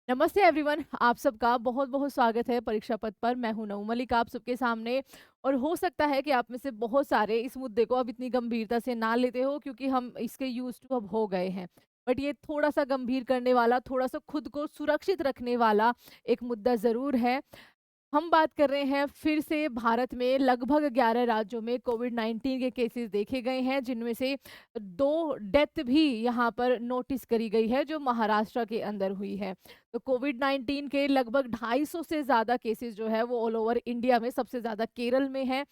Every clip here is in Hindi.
नमस्ते एवरीवन, आप सबका बहुत बहुत स्वागत है परीक्षा पथ पर। मैं हूं नऊ मलिक आप सबके सामने। और हो सकता है कि आप में से बहुत सारे इस मुद्दे को अब इतनी गंभीरता से ना लेते हो, क्योंकि हम इसके यूज टू अब हो गए हैं। बट ये थोड़ा सा गंभीर करने वाला, थोड़ा सा खुद को सुरक्षित रखने वाला एक मुद्दा ज़रूर है। हम बात कर रहे हैं फिर से भारत में लगभग 11 राज्यों में कोविड-19 के केसेस देखे गए हैं, जिनमें से 2 डेथ भी यहाँ पर नोटिस करी गई है, जो महाराष्ट्र के अंदर हुई है। तो कोविड-19 के लगभग 250 से ज़्यादा केसेस जो है वो ऑल ओवर इंडिया में, सबसे ज़्यादा केरल में है,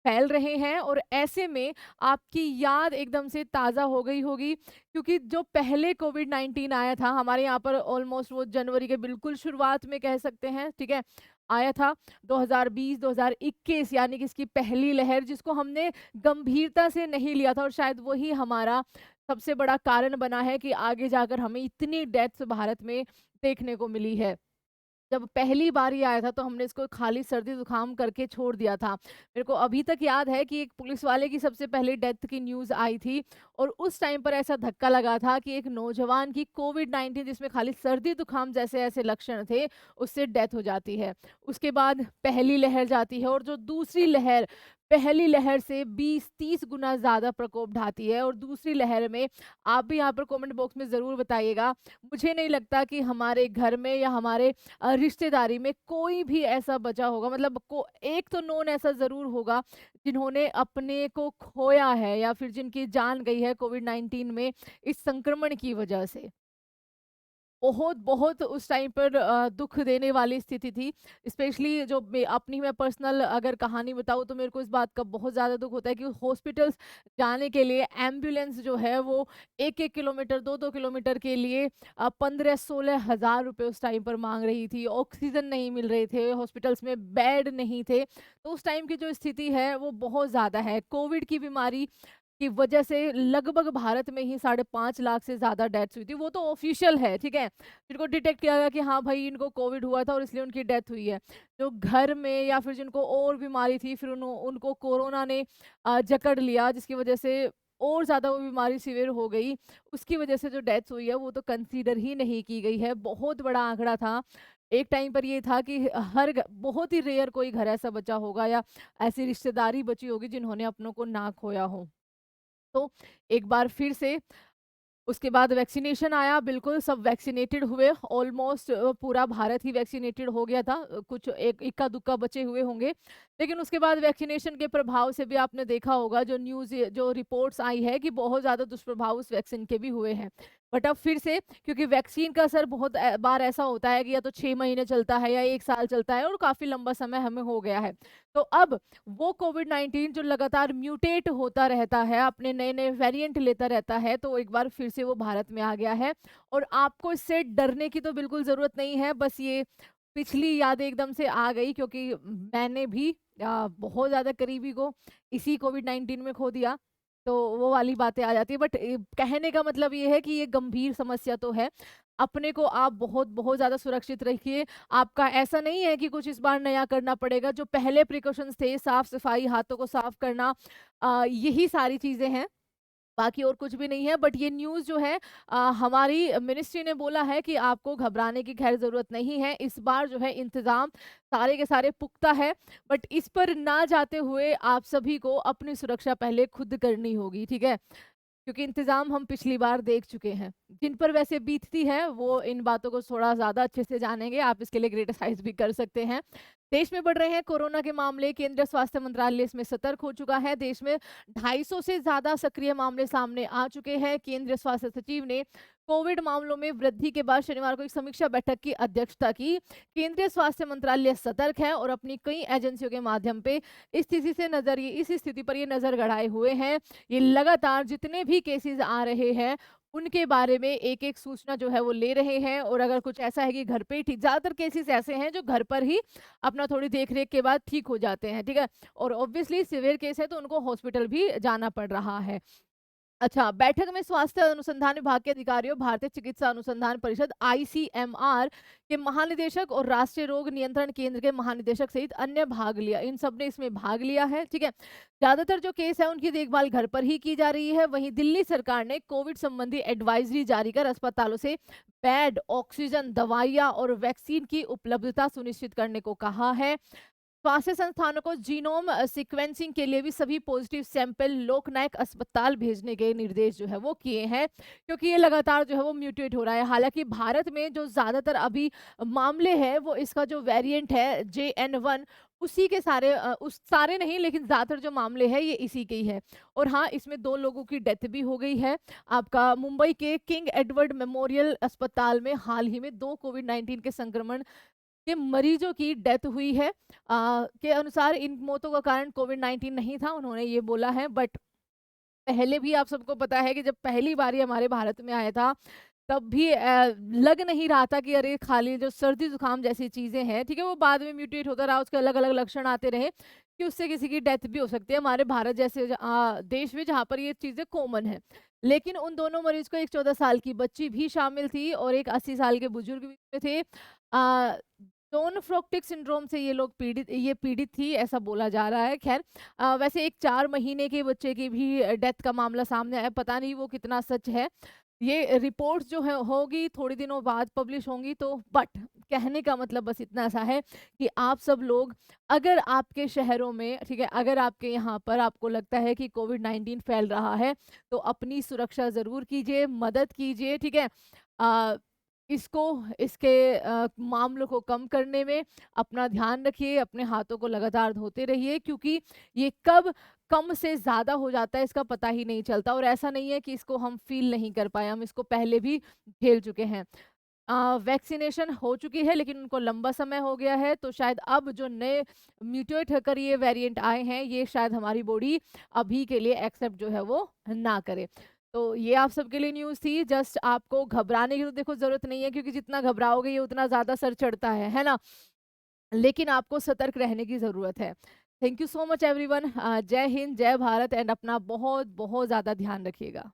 फैल रहे हैं। और ऐसे में आपकी याद एकदम से ताज़ा हो गई होगी, क्योंकि जो पहले कोविड-19 आया था हमारे यहाँ पर ऑलमोस्ट वो जनवरी के बिल्कुल शुरुआत में कह सकते हैं, ठीक है? आया था 2020-2021, यानी कि इसकी पहली लहर, जिसको हमने गंभीरता से नहीं लिया था, और शायद वही हमारा सबसे बड़ा कारण बना है कि आगे जाकर हमें इतनी डेथ्स भारत में देखने को मिली है। जब पहली बार ये आया था तो हमने इसको खाली सर्दी-जुकाम करके छोड़ दिया था। मेरे को अभी तक याद है कि एक पुलिस वाले की सबसे पहले डेथ की न्यूज़ आई थी, और उस टाइम पर ऐसा धक्का लगा था कि एक नौजवान की कोविड-19, जिसमें खाली सर्दी-जुकाम जैसे ऐसे लक्षण थे, उससे डेथ हो जाती है। उसके बाद पहली लहर जाती है, और जो दूसरी लहर पहली लहर से 20-30 गुना ज़्यादा प्रकोप ढाती है। और दूसरी लहर में आप भी यहाँ पर कमेंट बॉक्स में ज़रूर बताइएगा। मुझे नहीं लगता कि हमारे घर में या हमारे रिश्तेदारी में कोई भी ऐसा बचा होगा, मतलब को एक तो नोन ऐसा ज़रूर होगा जिन्होंने अपने को खोया है, या फिर जिनकी जान गई है कोविड-19 में इस संक्रमण की वजह से। बहुत, बहुत उस टाइम पर दुःख देने वाली स्थिति थी। स्पेशली जो अपनी मैं पर्सनल अगर कहानी बताऊँ, तो मेरे को इस बात का बहुत ज़्यादा दुःख होता है कि हॉस्पिटल्स जाने के लिए एम्बुलेंस जो है वो 1-1 किलोमीटर, 2-2 किलोमीटर के लिए 15-16 हज़ार रुपए उस टाइम पर माँग रही थी। ऑक्सीजन नहीं मिल रहे थे, हॉस्पिटल्स में बेड नहीं थे। तो उस टाइम की जो स्थिति है वो बहुत ज़्यादा है। कोविड की बीमारी की वजह से लगभग भारत में ही 5.5 लाख से ज़्यादा डेथ्स हुई थी। वो तो ऑफ़िशियल है, ठीक है? जिनको डिटेक्ट किया गया कि हाँ भाई, इनको कोविड हुआ था और इसलिए उनकी डेथ हुई है। जो घर में या फिर जिनको और बीमारी थी, फिर उनको कोरोना ने जकड़ लिया, जिसकी वजह से और ज़्यादा वो बीमारी सीवियर हो गई। उसकी वजह से जो डेथ्स हुई है वो तो कंसीडर ही नहीं की गई है। बहुत बड़ा आंकड़ा था। एक टाइम पर ये था कि हर घ बहुत ही रेयर कोई घर ऐसा बचा होगा, या ऐसी रिश्तेदारी बची होगी जिन्होंने अपनों को ना खोया हो। तो एक बार फिर से उसके बाद वैक्सीनेशन आया, बिल्कुल सब वैक्सीनेटेड हुए। ऑलमोस्ट पूरा भारत ही वैक्सीनेटेड हो गया था। कुछ एक इक्का-दुक्का बचे हुए होंगे। लेकिन उसके बाद वैक्सीनेशन के प्रभाव से भी आपने देखा होगा, जो न्यूज़ जो रिपोर्ट्स आई है कि बहुत ज़्यादा दुष्प्रभाव उस वैक्सीन के भी हुए हैं। बट अब फिर से, क्योंकि वैक्सीन का असर बहुत बार ऐसा होता है कि या तो 6 महीने चलता है या 1 साल चलता है, और काफ़ी लंबा समय हमें हो गया है। तो अब वो कोविड-19 जो लगातार म्यूटेट होता रहता है, अपने नए-नए वेरिएंट लेता रहता है, तो एक बार फिर से वो भारत में आ गया है। और आपको इससे डरने की तो बिल्कुल ज़रूरत नहीं है, बस ये पिछली यादें एकदम से आ गई, क्योंकि मैंने भी बहुत ज़्यादा करीबी को इसी कोविड-19 में खो दिया, तो वो वाली बातें आ जाती हैं। बट कहने का मतलब ये है कि ये गंभीर समस्या तो है। अपने को आप बहुत-बहुत ज़्यादा सुरक्षित रखिए। आपका ऐसा नहीं है कि कुछ इस बार नया करना पड़ेगा। जो पहले प्रिकॉशंस थे, साफ-सफाई, हाथों को साफ करना, यही सारी चीज़ें हैं। बाकी और कुछ भी नहीं है। बट ये न्यूज़ जो है, हमारी मिनिस्ट्री ने बोला है कि आपको घबराने की ख़ैर ज़रूरत नहीं है। इस बार जो है इंतज़ाम सारे के सारे पुख्ता है। बट इस पर ना जाते हुए आप सभी को अपनी सुरक्षा पहले खुद करनी होगी, ठीक है? क्योंकि इंतज़ाम हम पिछली बार देख चुके हैं। जिन पर वैसे बीतती है वो इन बातों को थोड़ा ज़्यादा अच्छे से जानेंगे। आप इसके लिए क्रिटिसाइज़ भी कर सकते हैं। देश में बढ़ रहे हैं कोरोना के मामले, केंद्रीय स्वास्थ्य मंत्रालय इसमें सतर्क हो चुका है। देश में 250 से ज़्यादा सक्रिय मामले सामने आ चुके हैं। केंद्रीय स्वास्थ्य सचिव ने कोविड मामलों में वृद्धि के बाद शनिवार को एक समीक्षा बैठक की अध्यक्षता की। केंद्रीय स्वास्थ्य मंत्रालय सतर्क है और अपनी कई एजेंसियों के माध्यम पे इस स्थिति पर ये नज़र गड़ाए हुए हैं। ये लगातार जितने भी केसेस आ रहे हैं, उनके बारे में एक-एक सूचना जो है वो ले रहे हैं। और अगर कुछ ऐसा है कि घर पे ही ठीक, ज़्यादातर केसेस ऐसे हैं जो घर पर ही अपना थोड़ी देख-रेख के बाद ठीक हो जाते हैं, ठीक है? और ऑब्वियसली सीवियर केस है तो उनको हॉस्पिटल भी जाना पड़ रहा है। अच्छा, बैठक में स्वास्थ्य अनुसंधान विभाग के अधिकारियों, भारतीय चिकित्सा अनुसंधान परिषद आईसीएमआर के महानिदेशक और राष्ट्रीय रोग नियंत्रण केंद्र के महानिदेशक सहित अन्य भाग लिया। इन सब ने इसमें भाग लिया है, ठीक है। ज्यादातर जो केस है उनकी देखभाल घर पर ही की जा रही है। वहीं दिल्ली सरकार ने कोविड संबंधी एडवाइजरी जारी कर अस्पतालों से बेड, ऑक्सीजन, दवाइयां और वैक्सीन की उपलब्धता सुनिश्चित करने को कहा है। स्वास्थ्य संस्थानों को जीनोम सीक्वेंसिंग के लिए भी सभी पॉजिटिव सैंपल लोकनायक अस्पताल भेजने के निर्देश जो है वो किए हैं, क्योंकि ये लगातार जो है वो म्यूटेट हो रहा है। हालांकि भारत में जो ज्यादातर अभी मामले हैं वो इसका जो वेरिएंट है JN1, उसी के सारे उस सारे नहीं लेकिन ज्यादातर जो मामले हैं ये इसी के ही है। और हाँ, इसमें 2 लोगों की डेथ भी हो गई है। आपका मुंबई के किंग एडवर्ड मेमोरियल अस्पताल में हाल ही में 2 कोविड-19 के संक्रमण के मरीजों की डेथ हुई है। के अनुसार इन मौतों का कारण कोविड-19 नहीं था, उन्होंने ये बोला है। बट पहले भी आप सबको पता है कि जब पहली बारी हमारे भारत में आया था, तब भी लग नहीं रहा था कि अरे खाली जो सर्दी-जुकाम जैसी चीज़ें हैं, ठीक है, वो बाद में म्यूटेट होता रहा, उसके अलग-अलग लक्षण आते रहे कि उससे किसी की डेथ भी हो सकती है हमारे भारत जैसे देश में जहाँ पर ये चीज़ें कॉमन हैं। लेकिन उन दोनों मरीज को एक 14 साल की बच्ची भी शामिल थी और एक 80 साल के बुजुर्ग भी थे। ज़ोनोफिलिक सिंड्रोम से ये पीड़ित थी, ऐसा बोला जा रहा है। ख़ैर वैसे एक 4 महीने के बच्चे की भी डेथ का मामला सामने आया, पता नहीं वो कितना सच है। ये रिपोर्ट्स जो है होगी थोड़ी दिनों बाद पब्लिश होंगी तो। बट कहने का मतलब बस इतना सा है कि आप सब लोग, अगर आपके शहरों में, ठीक है, अगर आपके यहाँ पर आपको लगता है कि कोविड-19 फैल रहा है, तो अपनी सुरक्षा ज़रूर कीजिए, मदद कीजिए, ठीक है। अ, इसको इसके मामलों को कम करने में अपना ध्यान रखिए, अपने हाथों को लगातार धोते रहिए, क्योंकि ये कब कम से ज़्यादा हो जाता है इसका पता ही नहीं चलता। और ऐसा नहीं है कि इसको हम फ़ील नहीं कर पाए, हम इसको पहले भी झेल चुके हैं। वैक्सीनेशन हो चुकी है लेकिन उनको लंबा समय हो गया है, तो शायद अब जो नए म्यूटेट होकर ये वेरिएंट आए हैं, ये शायद हमारी बॉडी अभी के लिए एक्सेप्ट जो है वो ना करे। तो ये आप सबके लिए न्यूज़ थी। जस्ट आपको घबराने की तो देखो ज़रूरत नहीं है, क्योंकि जितना घबराओगे ये उतना ज़्यादा सर चढ़ता है ना? लेकिन आपको सतर्क रहने की ज़रूरत है। Thank you so much everyone. जय हिंद, जय भारत एंड अपना बहुत-बहुत ज़्यादा ध्यान रखिएगा।